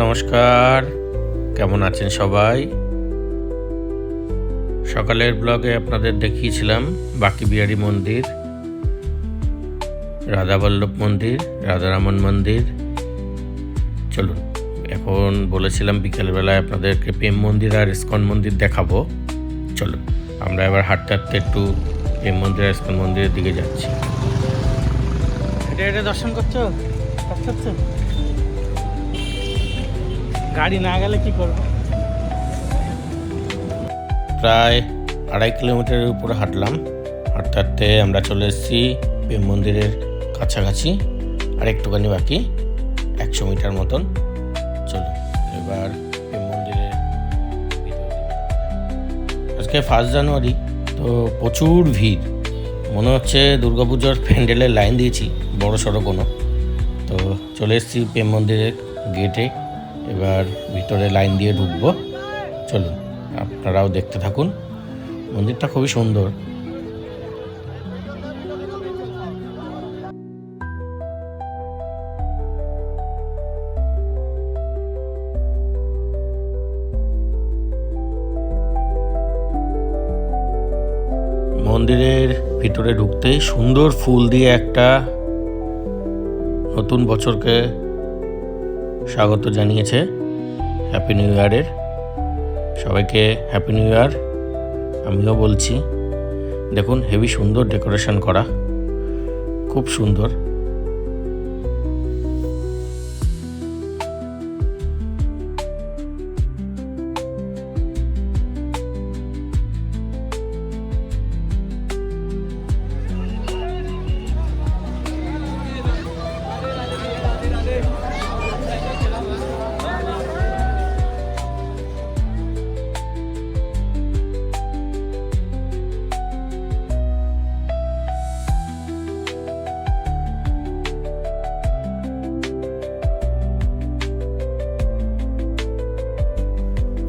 নমস্কার, কেমন আছেন সবাই? সকালের ব্লগে আপনাদের দেখিয়েছিলাম বাঁকিবিহারী মন্দির, রাধাবল্লভ মন্দির, রাধারমণ মন্দির। চলুন, এখন বলেছিলাম বিকেলবেলায় আপনাদেরকে প্রেম মন্দির আর ইস্কন মন্দির দেখাবো। চলুন, আমরা এবার হাঁটতে হাঁটতে একটু প্রেম মন্দির আর ইস্কন মন্দিরের দিকে যাচ্ছি। এটা দর্শন করছো? গাড়ি না গেলে কি করবো? প্রায় 2.5 কিলোমিটারের উপরে হাঁটলাম। হাঁটতে হাঁটতে আমরা চলে এসেছি প্রেম মন্দিরের কাছাকাছি। আর একটুখানি বাকি, 100 মিটার মতন। চলুন এবার প্রেম মন্দিরের আজকে 1 জানুয়ারি, তো প্রচুর ভিড়। মনে হচ্ছে দুর্গাপুজোর প্যান্ডেলের লাইন দিয়েছি বড় সড়ো কোনো। তো চলে এসেছি প্রেম মন্দিরের গেটে, এবার ভিতরে লাইন দিয়ে ঢুকবো। চলুন আপনারাও দেখতে থাকুন, মন্দিরটা খুবই সুন্দর। মন্দিরের ভিতরে ঢুকতেই সুন্দর ফুল দিয়ে একটা নতুন বছরকে স্বাগত জানিয়েছে, হ্যাপি নিউ ইয়ারের। সবাইকে হ্যাপি নিউ ইয়ার আমিও বলছি। দেখুন, হেভি সুন্দর ডেকোরেশন করা, খুব সুন্দর।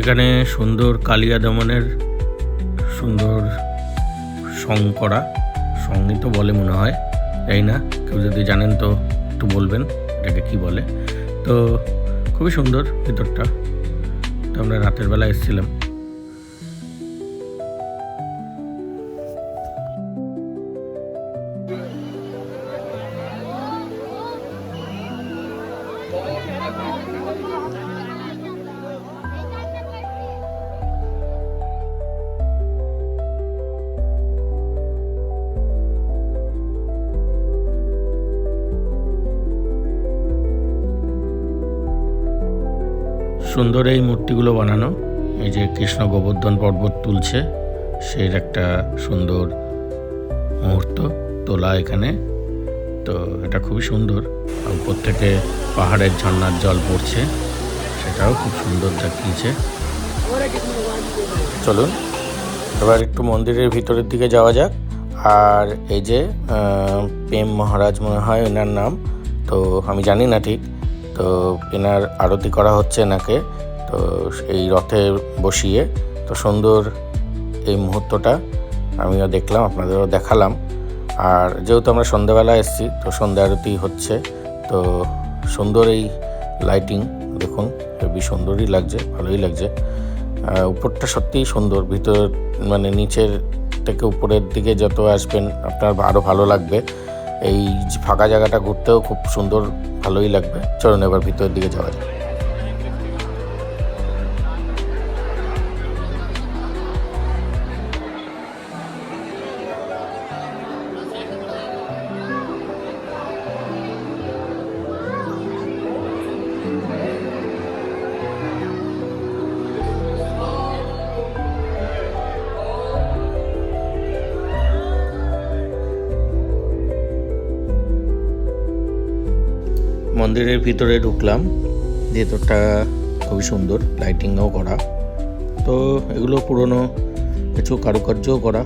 এখানে সুন্দর কালিয়া দমনের সুন্দর সং করা, সঙ্গই তো বলে মনে হয়, তাই না? কেউ যদি জানেন তো একটু বলবেন এটাকে কি বলে। তো খুবই সুন্দর ভিতরটা। তো আমরা রাতের বেলা এসেছিলাম। সুন্দর এই মূর্তিগুলো বানানো, এই যে কৃষ্ণ গোবর্ধন পর্বত তুলছে, সেই একটা সুন্দর মুহূর্ত তোলা এখানে। তো এটা খুবই সুন্দর। উপর থেকে পাহাড়ের ঝর্ণার জল পড়ছে, সেটাও খুব সুন্দর দেখিয়েছে। চলুন এবার একটু মন্দিরের ভিতরের দিকে যাওয়া যাক। আর এই যে প্রেম মহারাজ মনে হয় এনার নাম, তো আমি জানি না ঠিক। তো এনার আরতি করা হচ্ছে এনাকে, তো এই রথে বসিয়ে। তো সুন্দর এই মুহূর্তটা আমিও দেখলাম, আপনাদেরও দেখালাম। আর যেহেতু আমরা সন্ধ্যাবেলা এসেছি, তো সন্ধ্যা আরতি হচ্ছে। তো সুন্দর এই লাইটিং দেখুন, হেবি সুন্দরই লাগছে, ভালোই লাগছে। উপরটা সত্যিই সুন্দর, ভিতর মানে নিচের থেকে উপরের দিকে যত আসবেন আপনার আরও ভালো লাগবে। এই ফাঁকা জায়গাটা ঘুরতেও খুব সুন্দর, ভালোই লাগবে। চলুন এবার ভিতরের দিকে যাওয়া যায়। মন্দিরের ভিতরে ঢুকলাম, ভেতরটা খুবই সুন্দর, লাইটিংও করা। তো এগুলো পুরনো কিছু কারুকার্যও করা,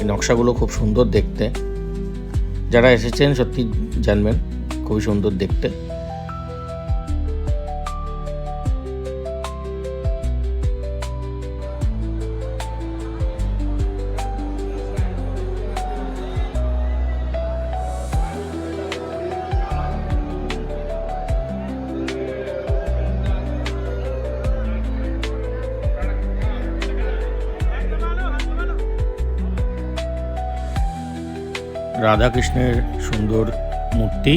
এই নকশাগুলো খুব সুন্দর দেখতে। যারা এসেছেন সত্যি জানবেন, খুবই সুন্দর দেখতে। রাধাকৃষ্ণের সুন্দর মূর্তি।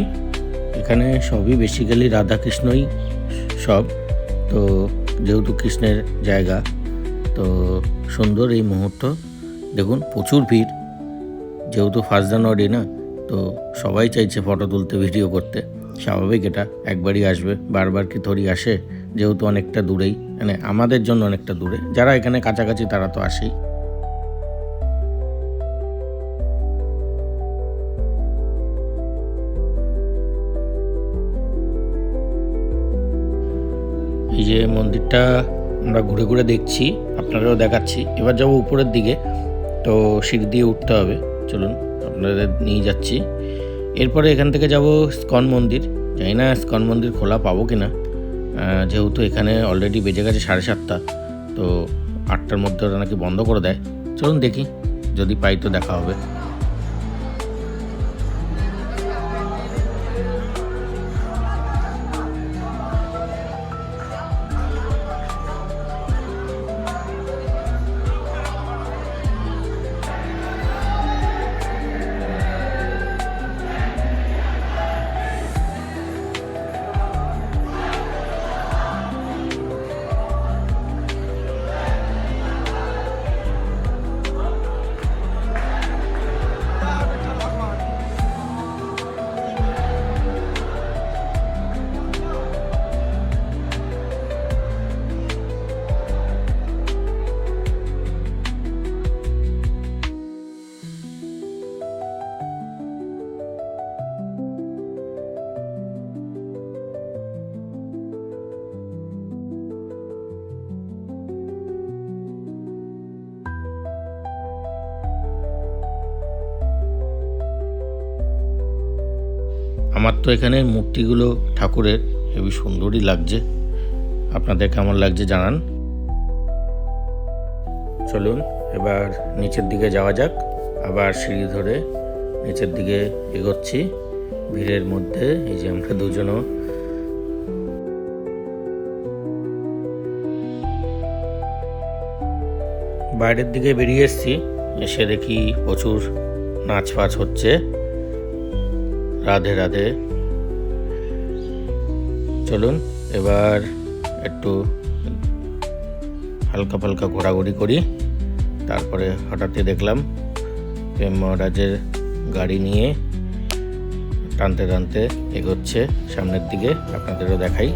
এখানে সবই বেসিক্যালি রাধাকৃষ্ণই সব, তো যেহেতু কৃষ্ণের জায়গা, তো সুন্দর এই মুহূর্ত। দেখুন প্রচুর ভিড়, যেহেতু 1 জানুয়ারি না, তো সবাই চাইছে ফটো তুলতে, ভিডিও করতে। স্বাভাবিক, এটা একবারই আসবে, বারবার কি থরি আসে, যেহেতু অনেকটা দূরেই, মানে আমাদের জন্য অনেকটা দূরে। যারা এখানে কাছাকাছি তারা তো আসেই। এই যে মন্দিরটা আমরা ঘুরে ঘুরে দেখছি, আপনাদেরও দেখাচ্ছি। এবার যাবো উপরের দিকে, তো সিঁড়ি দিয়ে উঠতে হবে। চলুন আপনাদের নিয়ে যাচ্ছি। এরপরে এখান থেকে যাব ইস্কন মন্দির। জানি না ইস্কন মন্দির খোলা পাবো কি না, যেহেতু এখানে অলরেডি বেজে গেছে 7:30, তো 8টার মধ্যে ওরা নাকি বন্ধ করে দেয়। চলুন দেখি, যদি পাই তো দেখা হবে। আমার তো এখানে মূর্তিগুলো ঠাকুরের হেবি সুন্দরই লাগছে। আপনাদের কেমন লাগছে জানান। চলুন এবার নিচের দিকে যাওয়া যাক। আবার সিঁড়ি ধরে নিচের দিকে এগোচ্ছি ভিড়ের মধ্যে। এই যে আমরা দুজনও বাইরের দিকে বেরিয়ে এসেছি। এসে দেখি প্রচুর নাচ ফাচ হচ্ছে। রাধে রাধে। চলুন এবার একটু হালকা ফালকা ঘোরাঘুরি করি। তারপরে হঠাৎই দেখলাম প্রেম মহারাজের গাড়ি নিয়ে টানতে টানতে এগোচ্ছে সামনের দিকে। আপনাদেরও দেখাই।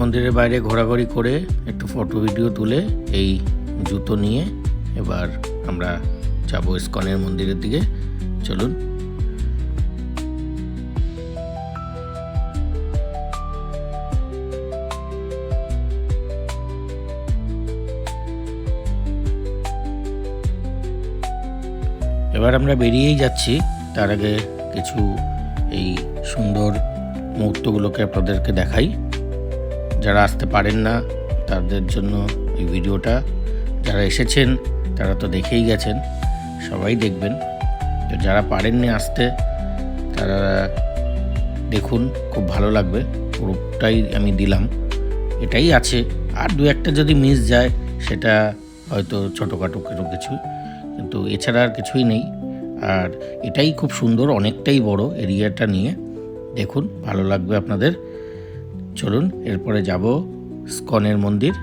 মন্দিরের বাইরে ঘোরাঘুরি করে একটু ফটো ভিডিও তুলে এই জুতো নিয়ে এবার আমরা যাবো ইস্কনের মন্দিরের দিকে। চলুন। এবার আমরা বেরিয়েই যাচ্ছি। তার আগে কিছু এই সুন্দর মুহূর্তগুলোকে আপনাদেরকে দেখাই। যারা আসতে পারেন না তাদের জন্য এই ভিডিওটা। যারা এসেছেন তারা তো দেখেই গেছেন, সবাই দেখবেন। তো যারা পারেননি আসতে তারা দেখুন, খুব ভালো লাগবে। পুরোটাই আমি দিলাম, এটাই আছে। আর দু একটা যদি মিস যায় সেটা হয়তো ছোটোখাটো কোনো কিছু, কিন্তু এছাড়া আর কিছুই নেই। আর এটাই খুব সুন্দর, অনেকটাই বড় এরিয়াটা নিয়ে। দেখুন, ভালো লাগবে আপনাদের। চলুন এরপরে যাব ইস্কনের মন্দির।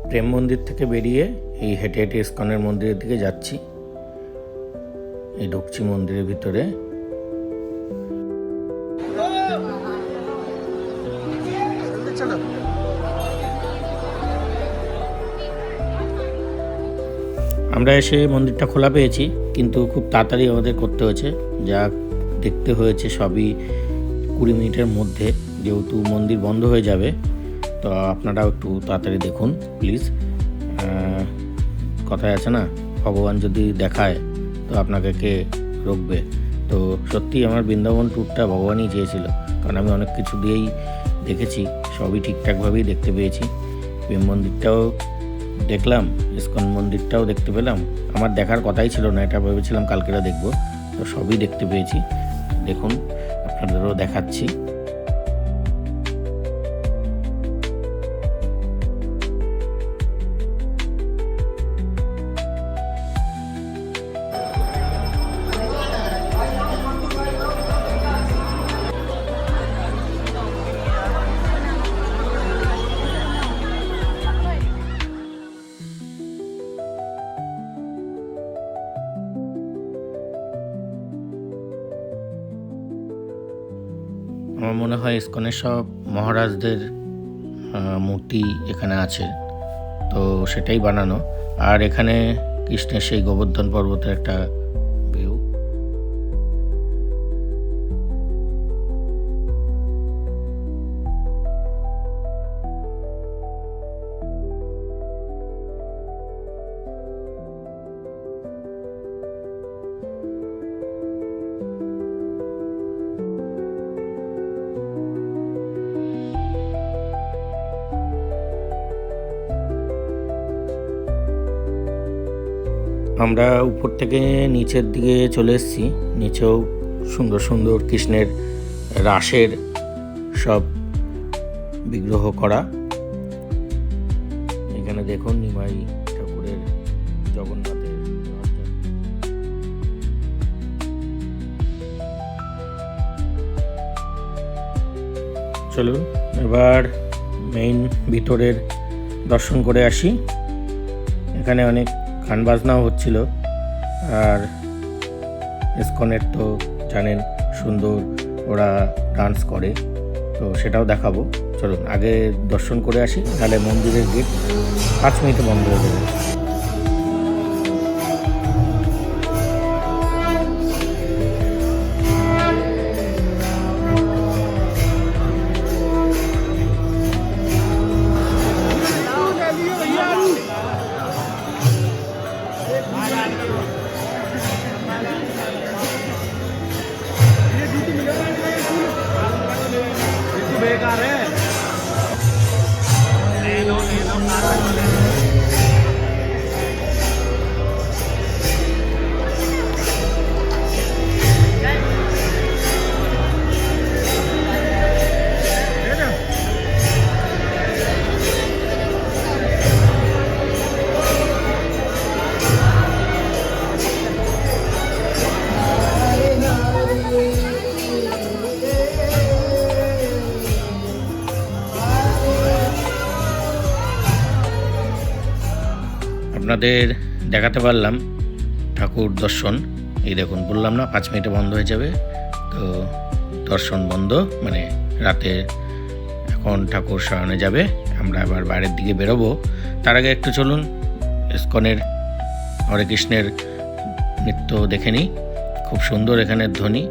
প্রেম মন্দির থেকে বেরিয়ে এই হেঁটে হেঁটে ইস্কনের মন্দিরের দিকে যাচ্ছি। এই ঢুকছি মন্দিরের ভিতরে। আমরা এসে মন্দিরটা খোলা পেয়েছি, কিন্তু খুব তাড়াতাড়ি আমাদের করতে হয়েছে, যা দেখতে হয়েছে সবই 20 মিনিটের মধ্যে, যেহেতু মন্দির বন্ধ হয়ে যাবে। তো আপনারাও একটু তাড়াতাড়ি দেখুন প্লিজ। কথায় আছে না, ভগবান যদি দেখায় তো আপনাকে কে রোকবে। তো সত্যি আমার বৃন্দাবন ট্যুরটা ভগবানই চেয়েছিল, কারণ আমি অনেক কিছু দিয়েই দেখেছি, সবই ঠিকঠাকভাবেই দেখতে পেয়েছি। প্রেম মন্দিরটাও দেখলাম, ইস্কন মন্দিরটাও দেখতে পেলাম। আমার দেখার কথাই ছিল না, এটা ভেবেছিলাম কালকেরা দেখব, তো সবই দেখতে পেয়েছি। দেখুন, আপনাদেরও দেখাচ্ছি। আমার মনে হয় ইস্কনের সব মহারাজদের মূর্তি এখানে আছে, তো সেটাই বানানো। আর এখানে কৃষ্ণের সেই গোবর্ধন পর্বতের একটা ভিউ। আমরা উপর থেকে নিচের দিকে চলে এসেছি। নিচেও সুন্দর সুন্দর কৃষ্ণের রাসের সব বিগ্রহ করা। এখানে দেখুন নিমাই ঠাকুরের, জগন্নাথের। চলুন এবার মেইন ভিতরের দর্শন করে আসি। এখানে অনেক গান বাজনাও হচ্ছিল, আর ইস্কনের তো জানেন সুন্দর ওরা ডান্স করে, তো সেটাও দেখাবো। চলুন আগে দর্শন করে আসি, তাহলে মন্দিরের গেট 5 মিনিটে বন্ধ হয়ে যাবে। আপনাদের দেখাতে পারলাম ঠাকুর দর্শন। এই দেখুন, বললাম না 5 মিনিটে বন্ধ হয়ে যাবে, তো দর্শন বন্ধ, মানে রাতে এখন ঠাকুর শয়নে যাবে। আমরা আবার বাইরের দিকে বেরোবো। তার আগে একটু চলুন ইস্কনের হরে কৃষ্ণের নৃত্য দেখে নিই। খুব সুন্দর এখানের ধ্বনি,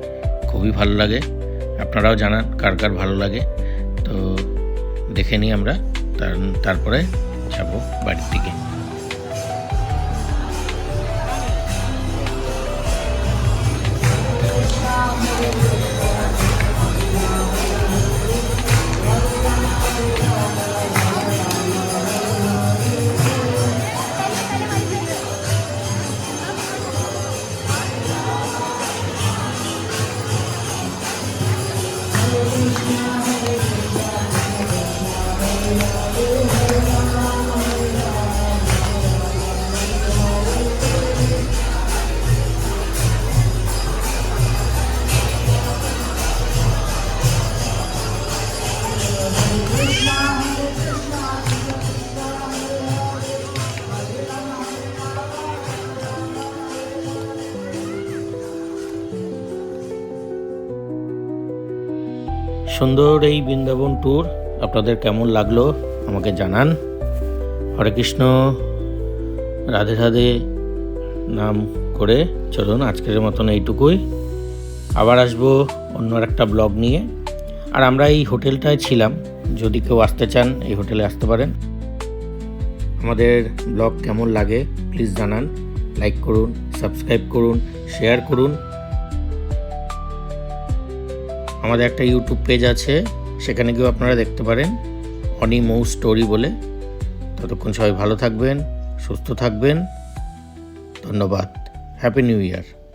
খুবই ভালো লাগে। আপনারাও জানান কার কার ভালো লাগে, তো দেখে নিই আমরা, তারপরে যাবো বাড়ির দিকে। সুন্দর এই বৃন্দাবন ট্যুর আপনাদের কেমন লাগলো আমাকে জানান। হরে কৃষ্ণ, রাধে রাধে, নাম করে চলুন আজকের মতন এইটুকুই। আবার আসবো অন্য একটা ব্লগ নিয়ে। আর আমরা এই হোটেলটায় ছিলাম, যদি কেউ আসতে চান এই হোটেলে আসতে পারেন। আমাদের ব্লগ কেমন লাগে প্লিজ জানান, লাইক করুন, সাবস্ক্রাইব করুন, শেয়ার করুন। আমাদের একটা ইউটিউব পেজ আছে, সেখানে গিয়েও আপনারা দেখতে পারেন, অনি মৌ স্টোরি বলে। ততক্ষণ সবাই ভালো থাকবেন, সুস্থ থাকবেন। ধন্যবাদ। Happy new year.